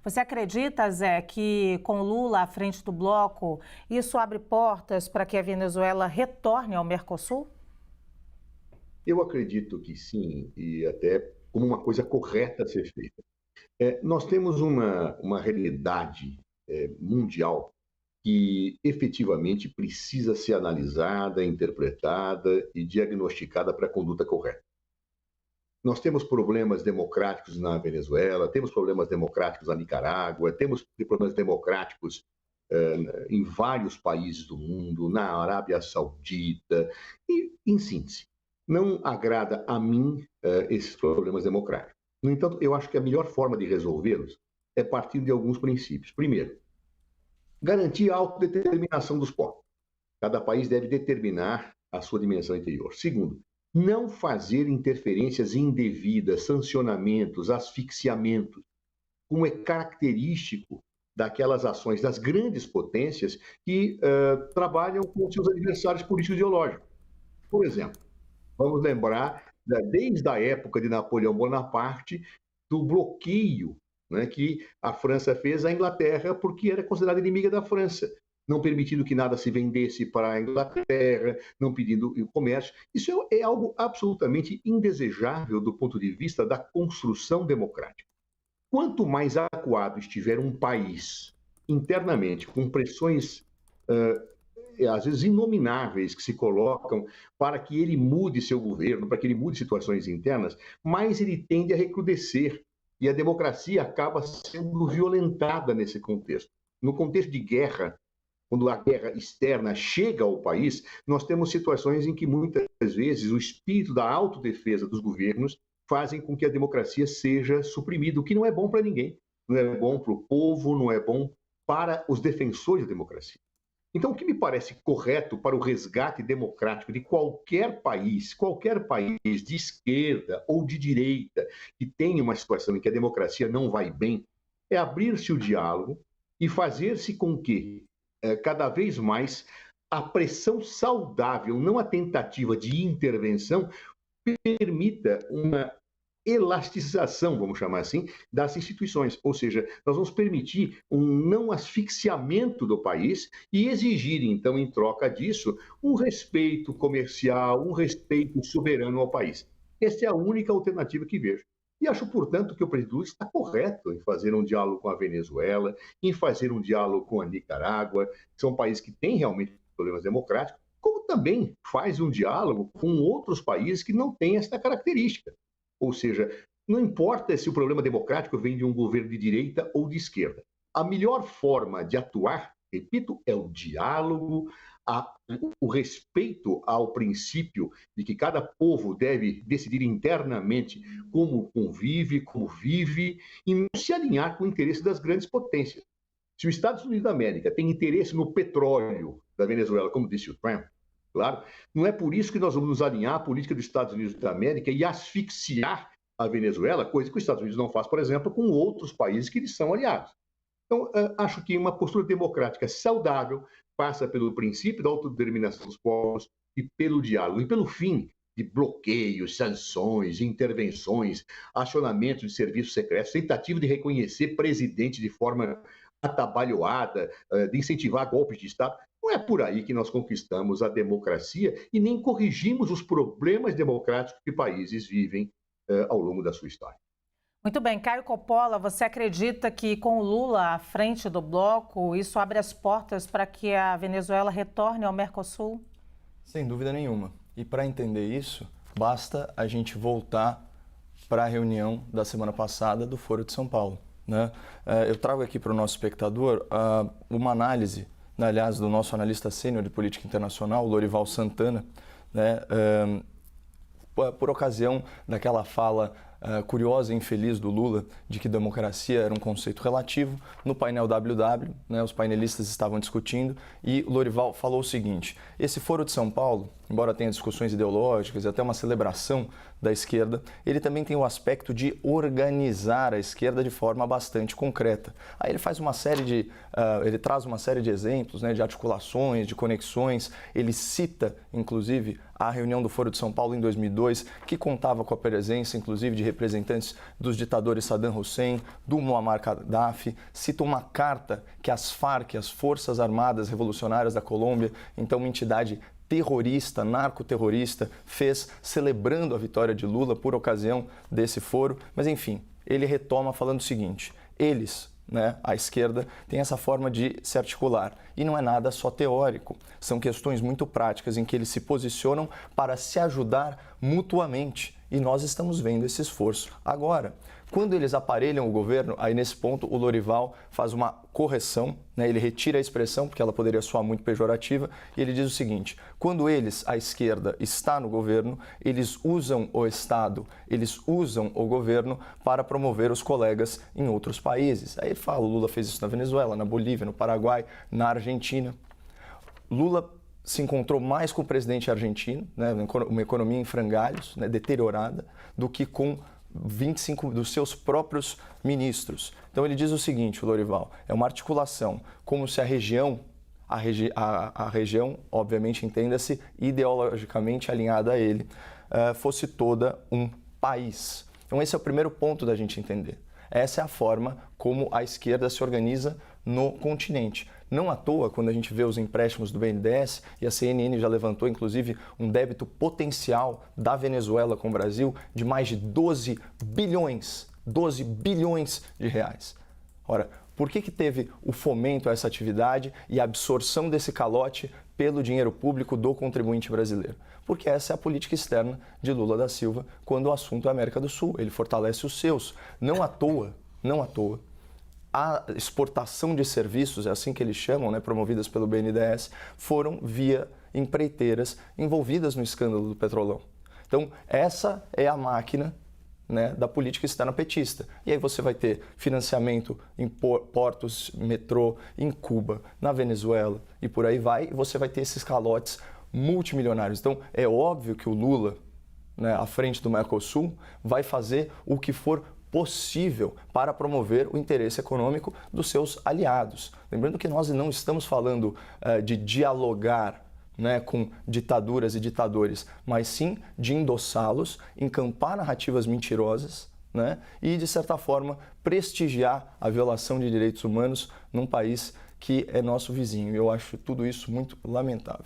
Você acredita, Zé, que com Lula à frente do bloco, isso abre portas para que a Venezuela retorne ao Mercosul? Eu acredito que sim, e até como uma coisa correta a ser feita. Nós temos uma realidade mundial que efetivamente precisa ser analisada, interpretada e diagnosticada para a conduta correta. Nós temos problemas democráticos na Venezuela, temos problemas democráticos na Nicarágua, temos problemas democráticos em vários países do mundo, na Arábia Saudita, e, em síntese, não agrada a mim esses problemas democráticos. No entanto, eu acho que a melhor forma de resolvê-los é partir de alguns princípios. Primeiro, garantir a autodeterminação dos povos. Cada país deve determinar a sua dimensão interior. Segundo, não fazer interferências indevidas, sancionamentos, asfixiamentos, como é característico daquelas ações das grandes potências que trabalham com seus adversários políticos ideológicos. Por exemplo, vamos lembrar, desde a época de Napoleão Bonaparte, do bloqueio, né, que a França fez à Inglaterra porque era considerada inimiga da França, não permitindo que nada se vendesse para a Inglaterra, não pedindo o comércio. Isso é algo absolutamente indesejável do ponto de vista da construção democrática. Quanto mais acuado estiver um país internamente, com pressões às vezes inomináveis que se colocam para que ele mude seu governo, para que ele mude situações internas, mais ele tende a recrudescer e a democracia acaba sendo violentada nesse contexto. No contexto de guerra, quando a guerra externa chega ao país, nós temos situações em que muitas vezes o espírito da autodefesa dos governos fazem com que a democracia seja suprimida, o que não é bom para ninguém. Não é bom para o povo, não é bom para os defensores da democracia. Então, o que me parece correto para o resgate democrático de qualquer país de esquerda ou de direita, que tenha uma situação em que a democracia não vai bem, é abrir-se o diálogo e fazer-se com que, cada vez mais, a pressão saudável, não a tentativa de intervenção, permita uma elasticização, vamos chamar assim, das instituições. Ou seja, nós vamos permitir um não asfixiamento do país e exigir, então, em troca disso, um respeito comercial, um respeito soberano ao país. Essa é a única alternativa que vejo. E acho, portanto, que o presidente Lula está correto em fazer um diálogo com a Venezuela, em fazer um diálogo com a Nicarágua, que são países que têm realmente problemas democráticos, como também faz um diálogo com outros países que não têm essa característica. Ou seja, não importa se o problema democrático vem de um governo de direita ou de esquerda. A melhor forma de atuar, repito, é o diálogo, o respeito ao princípio de que cada povo deve decidir internamente como convive, como vive, e não se alinhar com o interesse das grandes potências. Se os Estados Unidos da América têm interesse no petróleo da Venezuela, como disse o Trump, claro, não é por isso que nós vamos nos alinhar à política dos Estados Unidos da América e asfixiar a Venezuela, coisa que os Estados Unidos não faz, por exemplo, com outros países que eles são aliados. Então, acho que uma postura democrática saudável passa pelo princípio da autodeterminação dos povos e pelo diálogo, e pelo fim de bloqueios, sanções, intervenções, acionamentos de serviços secretos, tentativa de reconhecer presidente de forma atabalhoada, de incentivar golpes de Estado. Não é por aí que nós conquistamos a democracia e nem corrigimos os problemas democráticos que países vivem ao longo da sua história. Muito bem, Caio Coppola, você acredita que com o Lula à frente do bloco, isso abre as portas para que a Venezuela retorne ao Mercosul? Sem dúvida nenhuma. E para entender isso, basta a gente voltar para a reunião da semana passada do Foro de São Paulo, né? Eu trago aqui para o nosso espectador uma análise, aliás, do nosso analista sênior de política internacional, Lorival Santana, né, por ocasião daquela fala curiosa e infeliz do Lula de que democracia era um conceito relativo. No painel WW, né, os painelistas estavam discutindo e o Lorival falou o seguinte: esse Foro de São Paulo embora tenha discussões ideológicas e até uma celebração da esquerda, ele também tem o aspecto de organizar a esquerda de forma bastante concreta. Aí ele faz uma série de, ele traz uma série de exemplos, né, de articulações, de conexões. Ele cita, inclusive, a reunião do Foro de São Paulo em 2002, que contava com a presença, inclusive, de representantes dos ditadores Saddam Hussein, do Muammar Gaddafi. Cita uma carta que as Farc, as Forças Armadas Revolucionárias da Colômbia, então uma entidade terrorista, narcoterrorista, fez celebrando a vitória de Lula por ocasião desse foro. Mas, enfim, ele retoma falando o seguinte: eles, né, a esquerda, tem essa forma de se articular. E não é nada só teórico. São questões muito práticas em que eles se posicionam para se ajudar mutuamente. E nós estamos vendo esse esforço agora. Quando eles aparelham o governo, aí nesse ponto o Lorival faz uma correção, né? Ele retira a expressão, porque ela poderia soar muito pejorativa, e ele diz o seguinte: quando eles, a esquerda, está no governo, eles usam o Estado, eles usam o governo para promover os colegas em outros países. Aí ele fala, o Lula fez isso na Venezuela, na Bolívia, no Paraguai, na Argentina. Lula se encontrou mais com o presidente argentino, né, uma economia em frangalhos, né, deteriorada, do que com 25 dos seus próprios ministros. Então ele diz o seguinte, o Lorival, é uma articulação, como se a região, obviamente, entenda-se, ideologicamente alinhada a ele, fosse toda um país. Então esse é o primeiro ponto da gente entender. Essa é a forma como a esquerda se organiza no continente. Não à toa, quando a gente vê os empréstimos do BNDES, e a CNN já levantou, inclusive, um débito potencial da Venezuela com o Brasil de mais de 12 bilhões de reais. Ora, por que teve o fomento a essa atividade e a absorção desse calote pelo dinheiro público do contribuinte brasileiro? Porque essa é a política externa de Lula da Silva quando o assunto é a América do Sul. Ele fortalece os seus. Não à toa, a exportação de serviços, é assim que eles chamam, né, promovidas pelo BNDES, foram via empreiteiras envolvidas no escândalo do Petrolão. Então, essa é a máquina, né, da política externa petista. E aí você vai ter financiamento em portos, metrô, em Cuba, na Venezuela e por aí vai, e você vai ter esses calotes multimilionários. Então, é óbvio que o Lula, né, à frente do Mercosul, vai fazer o que for possível para promover o interesse econômico dos seus aliados. Lembrando que nós não estamos falando de dialogar, né, com ditaduras e ditadores, mas sim de endossá-los, encampar narrativas mentirosas, né, e, de certa forma, prestigiar a violação de direitos humanos num país que é nosso vizinho. Eu acho tudo isso muito lamentável.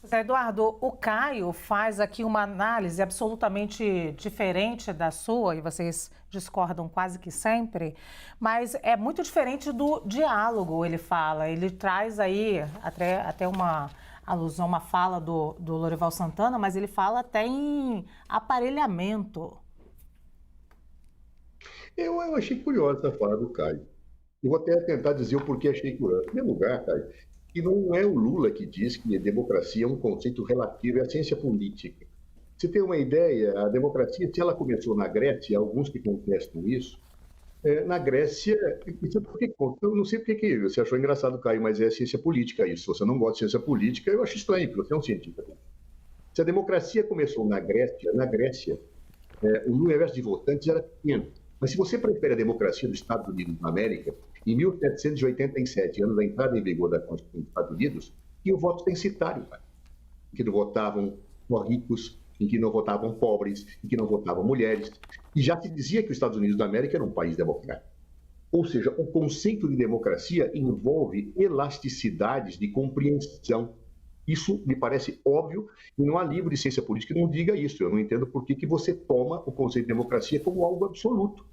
Zé Eduardo, o Caio faz aqui uma análise absolutamente diferente da sua, e vocês discordam quase que sempre, mas é muito diferente do diálogo, ele fala. Ele traz aí até uma alusão, uma fala do Lorival Santana, mas ele fala até em aparelhamento. Eu achei curiosa essa fala do Caio. Eu vou até tentar dizer o porquê achei curioso. Em primeiro lugar, Caio, que não é o Lula que diz que a democracia é um conceito relativo à ciência política. Você tem uma ideia, a democracia, se ela começou na Grécia, alguns que contestam isso, na Grécia, eu não sei por que você achou engraçado, Caio, mas é ciência política isso. Se você não gosta de ciência política, eu acho estranho, porque você é um cientista. Se a democracia começou na Grécia, o universo de votantes era pequeno. Mas se você prefere a democracia dos Estados Unidos da América, em 1787, ano da entrada em vigor da Constituição dos Estados Unidos, tinha o voto censitário, em que não votavam só ricos, em que não votavam pobres, em que não votavam mulheres. E já se dizia que os Estados Unidos da América era um país democrático. Ou seja, o conceito de democracia envolve elasticidades de compreensão. Isso me parece óbvio, e não há livro de ciência política que não diga isso. Eu não entendo por que você toma o conceito de democracia como algo absoluto,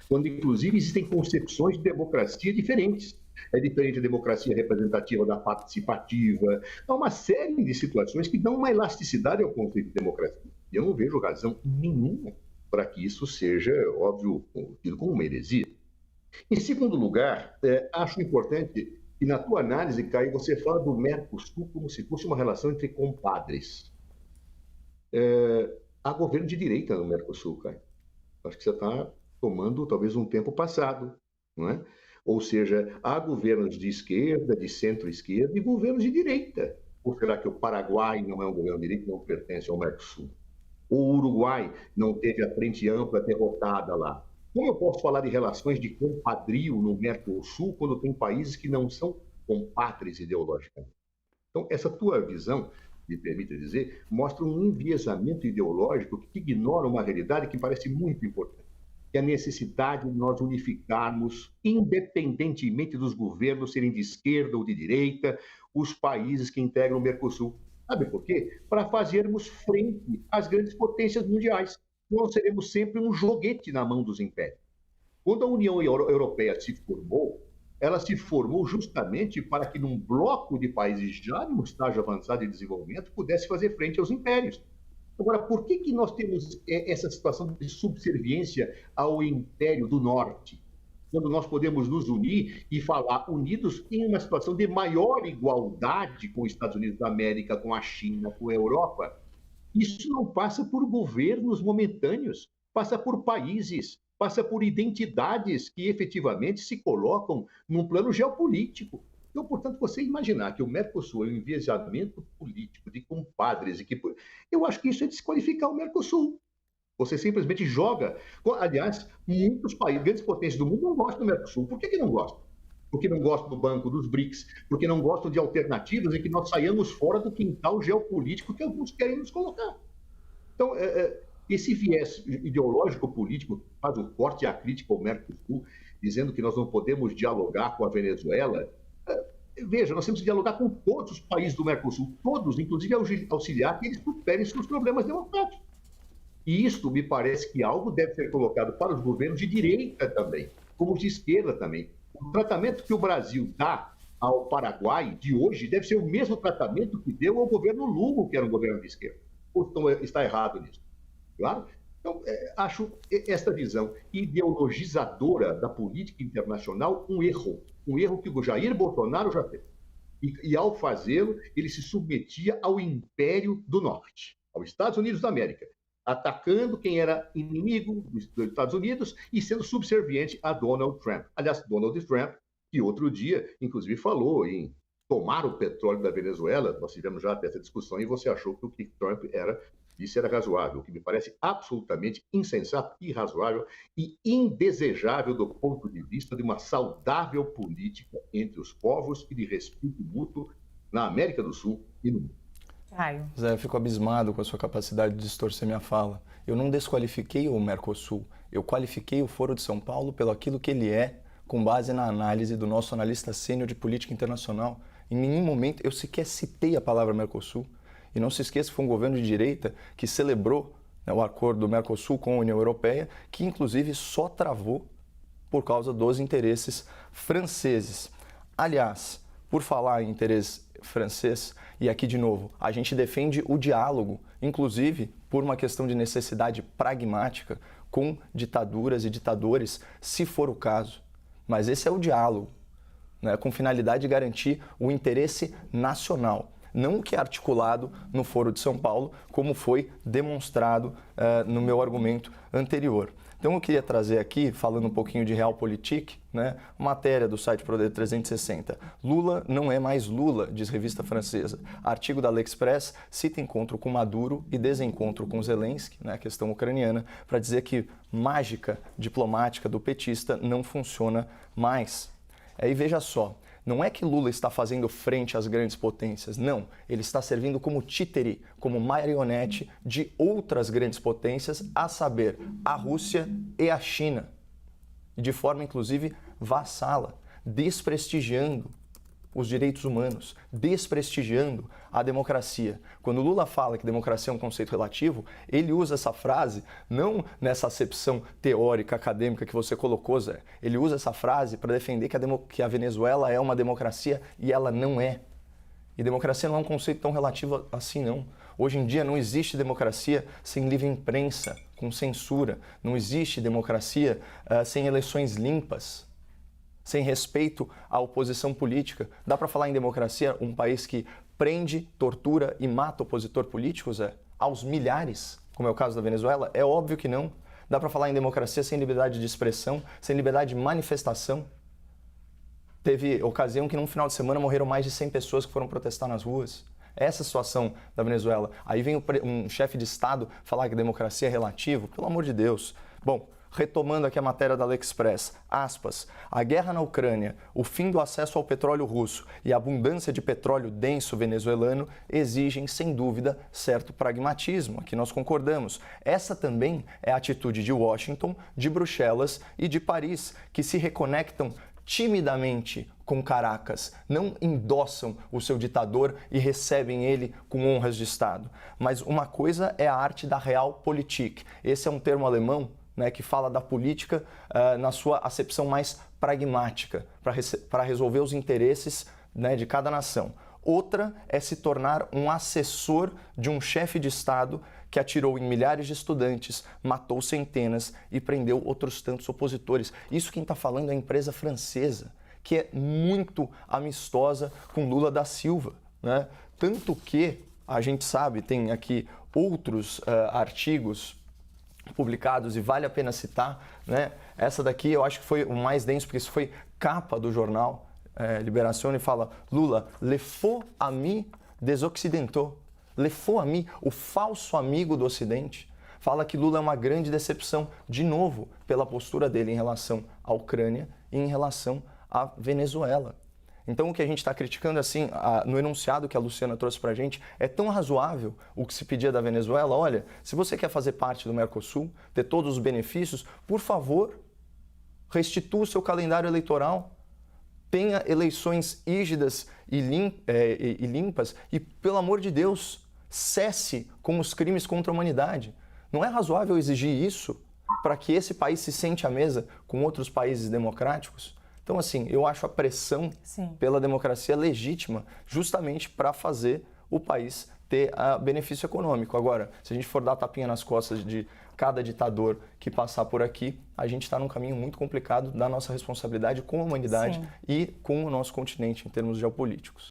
quando, inclusive, existem concepções de democracia diferentes. É diferente a democracia representativa da participativa. Há uma série de situações que dão uma elasticidade ao conceito de democracia. E eu não vejo razão nenhuma para que isso seja, óbvio, tido como uma heresia. Em segundo lugar, acho importante que, na tua análise, Caio, você fala do Mercosul como se fosse uma relação entre compadres. Há governo de direita no Mercosul, Caio. Acho que você está tomando talvez um tempo passado, não é? Ou seja, há governos de esquerda, de centro-esquerda e governos de direita. Ou será que o Paraguai não é um governo de direita e não pertence ao Mercosul? O Uruguai não teve a frente ampla derrotada lá. Como eu posso falar de relações de compadrio no Mercosul quando tem países que não são compadres ideologicamente? Então, essa tua visão, me permite dizer, mostra um enviesamento ideológico que ignora uma realidade que parece muito importante, que é a necessidade de nós unificarmos, independentemente dos governos serem de esquerda ou de direita, os países que integram o Mercosul. Sabe por quê? Para fazermos frente às grandes potências mundiais. Nós seremos sempre um joguete na mão dos impérios. Quando a União Europeia se formou, ela se formou justamente para que, num bloco de países já num estágio avançado de desenvolvimento, pudesse fazer frente aos impérios. Agora, por que nós temos essa situação de subserviência ao Império do Norte? Quando nós podemos nos unir e falar unidos em uma situação de maior igualdade com os Estados Unidos da América, com a China, com a Europa. Isso não passa por governos momentâneos, passa por países, passa por identidades que efetivamente se colocam num plano geopolítico. Então, portanto, você imaginar que o Mercosul é um enviesamento político de compadres, eu acho que isso é desqualificar o Mercosul. Você simplesmente joga. Aliás, muitos países, grandes potências do mundo, não gostam do Mercosul. Por que não gostam? Porque não gostam do Banco dos BRICS, porque não gostam de alternativas em que nós saiamos fora do quintal geopolítico que alguns querem nos colocar. Então, esse viés ideológico político faz o corte e a crítica ao Mercosul, dizendo que nós não podemos dialogar com a Venezuela. Veja, nós temos que dialogar com todos os países do Mercosul, todos, inclusive auxiliar que eles superem seus problemas democráticos. E isto me parece que algo deve ser colocado para os governos de direita também, como os de esquerda também. O tratamento que o Brasil dá ao Paraguai de hoje deve ser o mesmo tratamento que deu ao governo Lugo, que era um governo de esquerda. Ou está errado nisso? Claro? Então, acho esta visão ideologizadora da política internacional um erro que o Jair Bolsonaro já fez. E ao fazê-lo, ele se submetia ao Império do Norte, aos Estados Unidos da América, atacando quem era inimigo dos Estados Unidos e sendo subserviente a Donald Trump. Aliás, Donald Trump, que outro dia, inclusive, falou em tomar o petróleo da Venezuela. Nós tivemos já até essa discussão e você achou que o que Trump disse era razoável, o que me parece absolutamente insensato, irrazoável e indesejável do ponto de vista de uma saudável política entre os povos e de respeito mútuo na América do Sul e no mundo. Zé, eu fico abismado com a sua capacidade de distorcer minha fala. Eu não desqualifiquei o Mercosul, eu qualifiquei o Foro de São Paulo pelo aquilo que ele é, com base na análise do nosso analista sênior de política internacional. Em nenhum momento eu sequer citei a palavra Mercosul. E não se esqueça que foi um governo de direita que celebrou, né, o acordo do Mercosul com a União Europeia, que inclusive só travou por causa dos interesses franceses. Aliás, por falar em interesse francês, e aqui de novo, a gente defende o diálogo, inclusive por uma questão de necessidade pragmática com ditaduras e ditadores, se for o caso. Mas esse é o diálogo, né, com finalidade de garantir o interesse nacional, não o que é articulado no Foro de São Paulo, como foi demonstrado no meu argumento anterior. Então eu queria trazer aqui, falando um pouquinho de Realpolitik, né, matéria do site Poder 360. Lula não é mais Lula, diz revista francesa. Artigo da L'Express cita encontro com Maduro e desencontro com Zelensky, né, questão ucraniana, para dizer que mágica diplomática do petista não funciona mais. E veja só, não é que Lula está fazendo frente às grandes potências, não. Ele está servindo como títere, como marionete de outras grandes potências, a saber, a Rússia e a China. De forma, inclusive, vassala, desprestigiando os direitos humanos, desprestigiando a democracia. Quando Lula fala que democracia é um conceito relativo, ele usa essa frase não nessa acepção teórica, acadêmica que você colocou, Zé. Ele usa essa frase para defender que a Venezuela é uma democracia e ela não é. E democracia não é um conceito tão relativo assim, não. Hoje em dia não existe democracia sem livre imprensa, com censura. Não existe democracia sem eleições limpas, sem respeito à oposição política. Dá para falar em democracia um país que prende, tortura e mata opositor político, Zé? Aos milhares, como é o caso da Venezuela? É óbvio que não. Dá para falar em democracia sem liberdade de expressão, sem liberdade de manifestação? Teve ocasião que num final de semana morreram mais de 100 pessoas que foram protestar nas ruas. Essa situação da Venezuela. Aí vem um chefe de Estado falar que democracia é relativo, pelo amor de Deus. Bom, retomando aqui a matéria da AliExpress, aspas, a guerra na Ucrânia, o fim do acesso ao petróleo russo e a abundância de petróleo denso venezuelano exigem, sem dúvida, certo pragmatismo, aqui nós concordamos. Essa também é a atitude de Washington, de Bruxelas e de Paris, que se reconectam timidamente com Caracas, não endossam o seu ditador e recebem ele com honras de Estado. Mas uma coisa é a arte da Realpolitik. Esse é um termo alemão, né, que fala da política na sua acepção mais pragmática, para resolver os interesses, né, de cada nação. Outra é se tornar um assessor de um chefe de Estado que atirou em milhares de estudantes, matou centenas e prendeu outros tantos opositores. Isso quem está falando é a empresa francesa, que é muito amistosa com Lula da Silva, né? Tanto que, a gente sabe, tem aqui outros artigos publicados e vale a pena citar, né? Essa daqui eu acho que foi o mais denso, porque isso foi capa do jornal Liberação, e fala: Lula, le faux ami des occidentaux. Le faux ami, o falso amigo do Ocidente. Fala que Lula é uma grande decepção, de novo, pela postura dele em relação à Ucrânia e em relação à Venezuela. Então, o que a gente está criticando, assim, no enunciado que a Luciana trouxe para a gente, é tão razoável o que se pedia da Venezuela. Olha, se você quer fazer parte do Mercosul, ter todos os benefícios, por favor, restitua o seu calendário eleitoral, tenha eleições rígidas e limpas e, pelo amor de Deus, cesse com os crimes contra a humanidade. Não é razoável exigir isso para que esse país se sente à mesa com outros países democráticos? Então, assim, eu acho a pressão pela democracia legítima justamente para fazer o país ter benefício econômico. Agora, se a gente for dar tapinha nas costas de cada ditador que passar por aqui, a gente está num caminho muito complicado da nossa responsabilidade com a humanidade e com o nosso continente em termos geopolíticos.